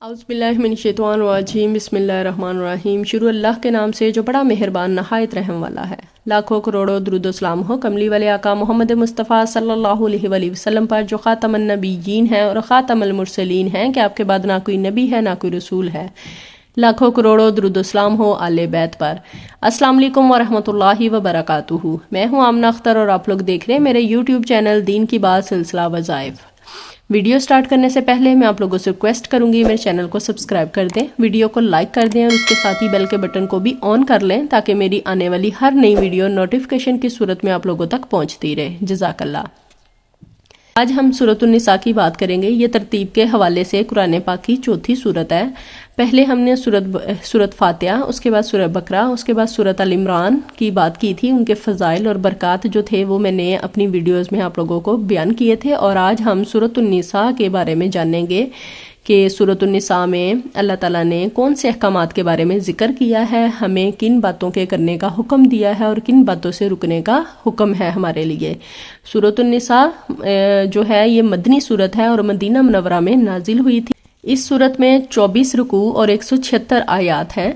اعوذ باللہ من الشیطان الرجیم بسم اللہ الرحمن الرحیم شروع اللہ کے نام سے جو بڑا مہربان نہایت رحم والا ہے۔ لاکھوں کروڑوں درود و سلام ہو کملی والے آقا محمد مصطفیٰ صلی اللہ علیہ وآلہ وسلم پر جو خاتم النبیین ہیں اور خاتم المرسلین ہیں کہ آپ کے بعد نہ کوئی نبی ہے نہ کوئی رسول ہے۔ لاکھوں کروڑوں درود و سلام ہو آل بیت پر۔ السلام علیکم ورحمۃ اللہ وبرکاتہ۔ میں ہوں آمنہ اختر اور آپ لوگ دیکھ رہے ہیں میرے یوٹیوب چینل دین کی بات سلسلہ وظائف۔ ویڈیو سٹارٹ کرنے سے پہلے میں آپ لوگوں سے ریکویسٹ کروں گی میرے چینل کو سبسکرائب کر دیں، ویڈیو کو لائک کر دیں اور اس کے ساتھ ہی بیل کے بٹن کو بھی آن کر لیں تاکہ میری آنے والی ہر نئی ویڈیو نوٹیفیکیشن کی صورت میں آپ لوگوں تک پہنچتی رہے۔ جزاک اللہ۔ آج ہم سورۃ النساء کی بات کریں گے۔ یہ ترتیب کے حوالے سے قرآن پاک کی چوتھی سورت ہے۔ پہلے ہم نے سورۃ فاتحہ، اس کے بعد سورۃ بقرہ، اس کے بعد سورۃ آل عمران کی بات کی تھی۔ ان کے فضائل اور برکات جو تھے وہ میں نے اپنی ویڈیوز میں آپ لوگوں کو بیان کیے تھے، اور آج ہم سورۃ النساء کے بارے میں جانیں گے کہ سورۃ النساء میں اللہ تعالیٰ نے کون سے احکامات کے بارے میں ذکر کیا ہے، ہمیں کن باتوں کے کرنے کا حکم دیا ہے اور کن باتوں سے رکنے کا حکم ہے ہمارے لیے۔ سورۃ النساء جو ہے یہ مدنی سورت ہے اور مدینہ منورہ میں نازل ہوئی تھی۔ اس سورت میں 24 رکوع اور 176 آیات ہیں،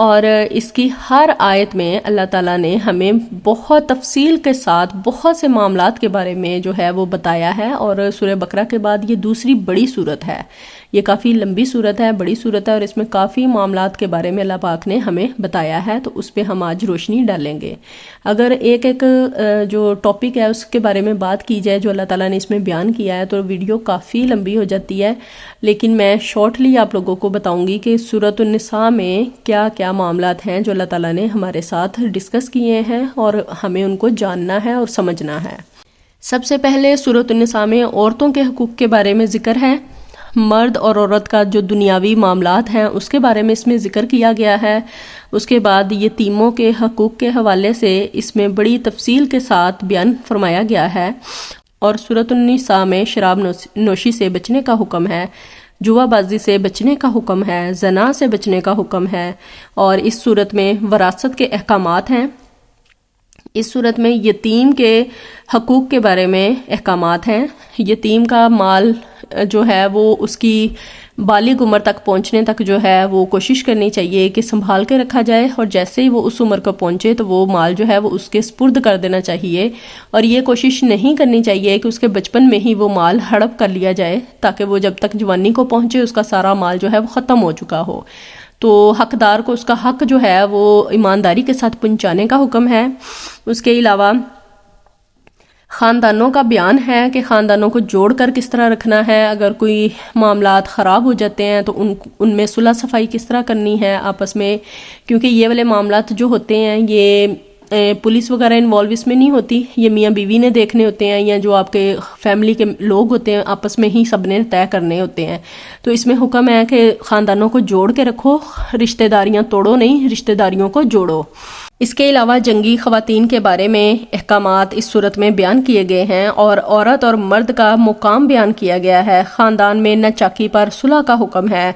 اور اس کی ہر آیت میں اللہ تعالیٰ نے ہمیں بہت تفصیل کے ساتھ بہت سے معاملات کے بارے میں جو ہے وہ بتایا ہے، اور سورہ بقرہ کے بعد یہ دوسری بڑی سورت ہے۔ یہ کافی لمبی سورت ہے، بڑی سورت ہے، اور اس میں کافی معاملات کے بارے میں اللہ پاک نے ہمیں بتایا ہے، تو اس پہ ہم آج روشنی ڈالیں گے۔ اگر ایک ایک جو ٹاپک ہے اس کے بارے میں بات کی جائے جو اللہ تعالیٰ نے اس میں بیان کیا ہے تو ویڈیو کافی لمبی ہو جاتی ہے، لیکن میں شارٹلی آپ لوگوں کو بتاؤں گی کہ سورۃ النساء میں کیا کیا معاملات ہیں جو اللہ تعالیٰ نے ہمارے ساتھ ڈسکس کیے ہیں اور ہمیں ان کو جاننا ہے اور سمجھنا ہے۔ سب سے پہلے سورۃ النساء میں عورتوں کے حقوق کے بارے میں ذکر ہے۔ مرد اور عورت کا جو دنیاوی معاملات ہیں اس کے بارے میں اس میں ذکر کیا گیا ہے۔ اس کے بعد یتیموں کے حقوق کے حوالے سے اس میں بڑی تفصیل کے ساتھ بیان فرمایا گیا ہے، اور سورۃ النساء میں شراب نوشی سے بچنے کا حکم ہے، جوا بازی سے بچنے کا حکم ہے، زنا سے بچنے کا حکم ہے، اور اس صورت میں وراثت کے احکامات ہیں۔ اس صورت میں یتیم کے حقوق کے بارے میں احکامات ہیں۔ یتیم کا مال جو ہے وہ اس کی بالغ عمر تک پہنچنے تک جو ہے وہ کوشش کرنی چاہیے کہ سنبھال کے رکھا جائے، اور جیسے ہی وہ اس عمر کو پہنچے تو وہ مال جو ہے وہ اس کے سپرد کر دینا چاہیے، اور یہ کوشش نہیں کرنی چاہیے کہ اس کے بچپن میں ہی وہ مال ہڑپ کر لیا جائے تاکہ وہ جب تک جوانی کو پہنچے اس کا سارا مال جو ہے وہ ختم ہو چکا ہو۔ تو حقدار کو اس کا حق جو ہے وہ ایمانداری کے ساتھ پہنچانے کا حکم ہے۔ اس کے علاوہ خاندانوں کا بیان ہے کہ خاندانوں کو جوڑ کر کس طرح رکھنا ہے، اگر کوئی معاملات خراب ہو جاتے ہیں تو ان میں صلح صفائی کس طرح کرنی ہے آپس میں، کیونکہ یہ والے معاملات جو ہوتے ہیں یہ پولیس وغیرہ انوالو اس میں نہیں ہوتی، یہ میاں بیوی نے دیکھنے ہوتے ہیں، یا جو آپ کے فیملی کے لوگ ہوتے ہیں آپس میں ہی سب نے طے کرنے ہوتے ہیں۔ تو اس میں حکم ہے کہ خاندانوں کو جوڑ کے رکھو، رشتہ داریاں توڑو نہیں، رشتہ داریوں کو جوڑو۔ اس کے علاوہ جنگی خواتین کے بارے میں احکامات اس صورت میں بیان کیے گئے ہیں، اور عورت اور مرد کا مقام بیان کیا گیا ہے۔ خاندان میں نہ چاکی پر صلح کا حکم ہے،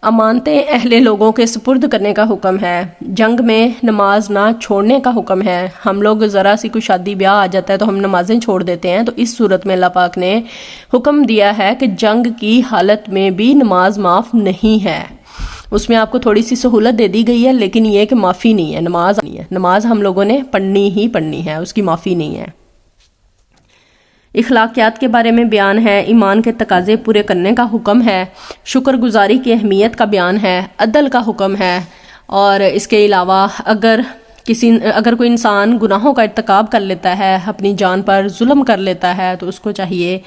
امانتیں اہل لوگوں کے سپرد کرنے کا حکم ہے، جنگ میں نماز نہ چھوڑنے کا حکم ہے۔ ہم لوگ ذرا سی کوئی شادی بیاہ آ جاتا ہے تو ہم نمازیں چھوڑ دیتے ہیں، تو اس صورت میں اللہ پاک نے حکم دیا ہے کہ جنگ کی حالت میں بھی نماز معاف نہیں ہے۔ اس میں آپ کو تھوڑی سی سہولت دے دی گئی ہے، لیکن یہ کہ معافی نہیں ہے، نماز نہیں ہے، نماز ہم لوگوں نے پڑھنی ہی پڑھنی ہے، اس کی معافی نہیں ہے۔ اخلاقیات کے بارے میں بیان ہے، ایمان کے تقاضے پورے کرنے کا حکم ہے، شکر گزاری کی اہمیت کا بیان ہے، عدل کا حکم ہے، اور اس کے علاوہ اگر کوئی انسان گناہوں کا ارتکاب کر لیتا ہے، اپنی جان پر ظلم کر لیتا ہے، تو اس کو چاہیے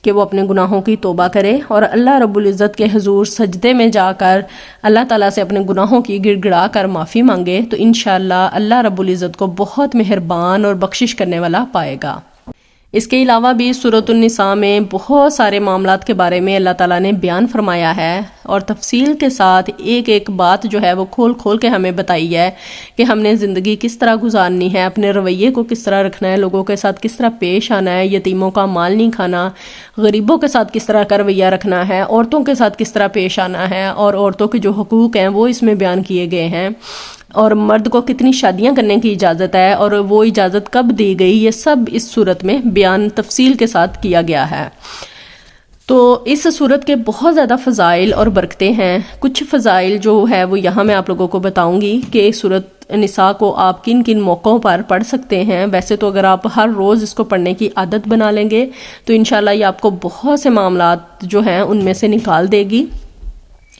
کہ وہ اپنے گناہوں کی توبہ کرے اور اللہ رب العزت کے حضور سجدے میں جا کر اللہ تعالیٰ سے اپنے گناہوں کی گڑ گڑا کر معافی مانگے، تو انشاءاللہ اللہ رب العزت کو بہت مہربان اور بخشش کرنے والا پائے گا۔ اس کے علاوہ بھی سورۃ النساء میں بہت سارے معاملات کے بارے میں اللہ تعالیٰ نے بیان فرمایا ہے، اور تفصیل کے ساتھ ایک ایک بات جو ہے وہ کھول کھول کے ہمیں بتائی ہے کہ ہم نے زندگی کس طرح گزارنی ہے، اپنے رویے کو کس طرح رکھنا ہے، لوگوں کے ساتھ کس طرح پیش آنا ہے، یتیموں کا مال نہیں کھانا، غریبوں کے ساتھ کس طرح کا رویہ رکھنا ہے، عورتوں کے ساتھ کس طرح پیش آنا ہے، اور عورتوں کے جو حقوق ہیں وہ اس میں بیان کیے گئے ہیں، اور مرد کو کتنی شادیاں کرنے کی اجازت ہے اور وہ اجازت کب دی گئی، یہ سب اس صورت میں بیان تفصیل کے ساتھ کیا گیا ہے۔ تو اس صورت کے بہت زیادہ فضائل اور برکتیں ہیں. کچھ فضائل جو ہے وہ یہاں میں آپ لوگوں کو بتاؤں گی کہ صورت نساء کو آپ کن کن موقعوں پر پڑھ سکتے ہیں. ویسے تو اگر آپ ہر روز اس کو پڑھنے کی عادت بنا لیں گے تو انشاءاللہ یہ آپ کو بہت سے معاملات جو ہیں ان میں سے نکال دے گی.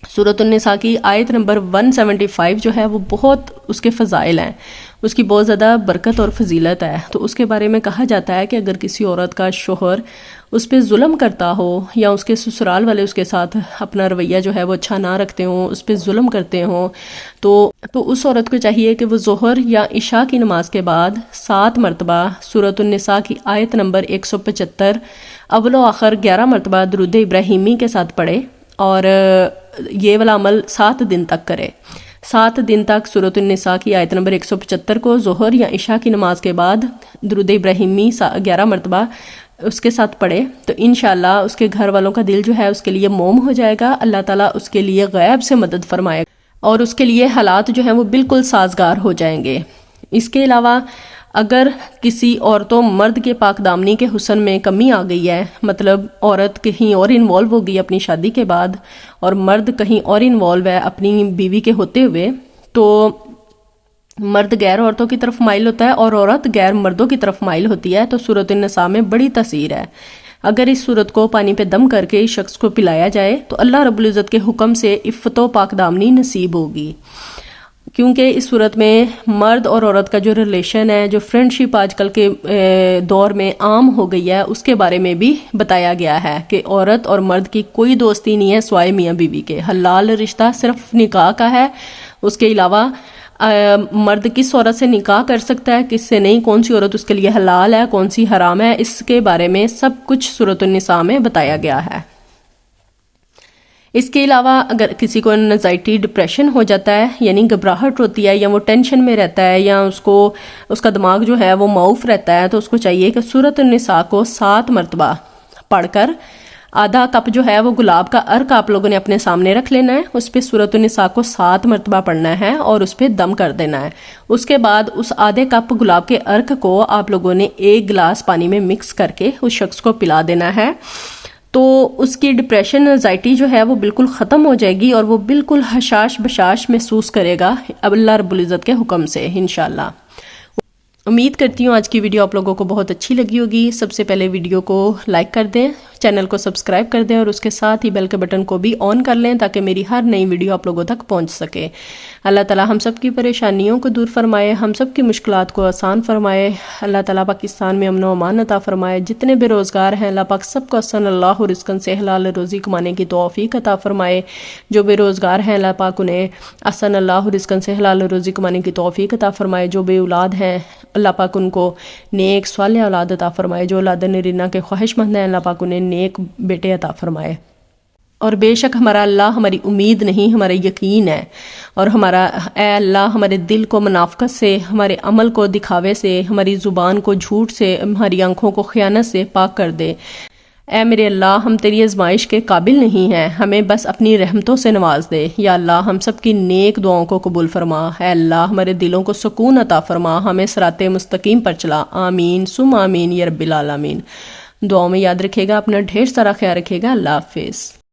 سورۃ النساء کی آیت نمبر 175 جو ہے وہ بہت اس کے فضائل ہیں، اس کی بہت زیادہ برکت اور فضیلت ہے. تو اس کے بارے میں کہا جاتا ہے کہ اگر کسی عورت کا شوہر اس پہ ظلم کرتا ہو یا اس کے سسرال والے اس کے ساتھ اپنا رویہ جو ہے وہ اچھا نہ رکھتے ہوں، اس پہ ظلم کرتے ہوں، تو اس عورت کو چاہیے کہ وہ ظہر یا عشاء کی نماز کے بعد 7 مرتبہ سورۃ النساء کی آیت نمبر 175 اول و آخر 11 مرتبہ درود ابراہیمی کے ساتھ پڑھے، اور یہ والا عمل 7 دن تک کرے. 7 دن تک سورۃ النساء کی آیت نمبر 175 کو ظہر یا عشاء کی نماز کے بعد درود ابراہیمی 11 مرتبہ اس کے ساتھ پڑھے تو انشاءاللہ اس کے گھر والوں کا دل جو ہے اس کے لیے موم ہو جائے گا. اللہ تعالیٰ اس کے لیے غیب سے مدد فرمائے گا اور اس کے لیے حالات جو ہیں وہ بالکل سازگار ہو جائیں گے. اس کے علاوہ اگر کسی عورتوں مرد کے پاک دامنی کے حسن میں کمی آ گئی ہے، مطلب عورت کہیں اور انوالو ہو گئی اپنی شادی کے بعد اور مرد کہیں اور انوالو ہے اپنی بیوی کے ہوتے ہوئے، تو مرد غیر عورتوں کی طرف مائل ہوتا ہے اور عورت غیر مردوں کی طرف مائل ہوتی ہے، تو سورۃ النساء میں بڑی تاثیر ہے. اگر اس صورت کو پانی پہ دم کر کے اس شخص کو پلایا جائے تو اللہ رب العزت کے حکم سے عفت و پاک دامنی نصیب ہوگی. کیونکہ اس صورت میں مرد اور عورت کا جو ریلیشن ہے، جو فرینڈشپ آج کل کے دور میں عام ہو گئی ہے، اس کے بارے میں بھی بتایا گیا ہے کہ عورت اور مرد کی کوئی دوستی نہیں ہے سوائے میاں بیوی کے. حلال رشتہ صرف نکاح کا ہے. اس کے علاوہ مرد کس عورت سے نکاح کر سکتا ہے، کس سے نہیں، کون سی عورت اس کے لیے حلال ہے، کون سی حرام ہے، اس کے بارے میں سب کچھ سورۃ النساء میں بتایا گیا ہے. اس کے علاوہ اگر کسی کو انزائٹی ڈپریشن ہو جاتا ہے، یعنی گھبراہٹ ہوتی ہے یا وہ ٹینشن میں رہتا ہے یا اس کا دماغ جو ہے وہ معوف رہتا ہے، تو اس کو چاہیے کہ سورۃ النساء کو 7 مرتبہ پڑھ کر آدھا کپ جو ہے وہ گلاب کا عرق آپ لوگوں نے اپنے سامنے رکھ لینا ہے، اس پہ سورۃ النساء کو 7 مرتبہ پڑھنا ہے اور اس پہ دم کر دینا ہے. اس کے بعد اس آدھے کپ گلاب کے عرق کو آپ لوگوں نے 1 گلاس پانی میں مکس کر کے اس شخص کو پلا دینا ہے. تو اس کی ڈپریشن انزائٹی جو ہے وہ بالکل ختم ہو جائے گی اور وہ بالکل حشاش بشاش محسوس کرے گا اب اللہ رب العزت کے حکم سے انشاءاللہ. امید کرتی ہوں آج کی ویڈیو آپ لوگوں کو بہت اچھی لگی ہوگی. سب سے پہلے ویڈیو کو لائک کر دیں، چینل کو سبسکرائب کر دیں اور اس کے ساتھ ہی بیل کے بٹن کو بھی آن کر لیں تاکہ میری ہر نئی ویڈیو آپ لوگوں تک پہنچ سکے. اللہ تعالیٰ ہم سب کی پریشانیوں کو دور فرمائے، ہم سب کی مشکلات کو آسان فرمائے. اللہ تعالیٰ پاکستان میں امن و امان عطا فرمائے. جتنے بے روزگار ہیں اللہ پاک سب کو احسن اللہ رزقن سے حلال روزی کمانے کی توفیق عطا فرمائے. جو بے روزگار ہیں اللہ پاک انہیں احسن اللہ رزقن سے حلال روزی کمانے کی توفیق عطا فرمائے. جو بے اولاد ہیں اللہ پاک ان کو نیک صالح اولاد عطا فرمائے. جو اولاد نرینہ کے خواہش مند ہیں اللہ پاک انہیں نیک بیٹے عطا فرمائے. اور بے شک ہمارا اللہ ہماری امید نہیں ہمارا یقین ہے، اور ہمارا اے اللہ ہمارے دل کو منافقت سے، ہمارے عمل کو دکھاوے سے، ہماری زبان کو جھوٹ سے، ہماری آنکھوں کو خیانت سے پاک کر دے. اے میرے اللہ ہم تیری آزمائش کے قابل نہیں ہیں، ہمیں بس اپنی رحمتوں سے نواز دے. یا اللہ ہم سب کی نیک دعاؤں کو قبول فرما. اے اللہ ہمارے دلوں کو سکون عطا فرما، ہمیں صراط مستقیم پر چلا. آمین ثم آمین یا رب العالمین. دعاؤں میں یاد رکھے گا، اپنا ڈھیر سارا خیال رکھے گا. اللہ حافظ.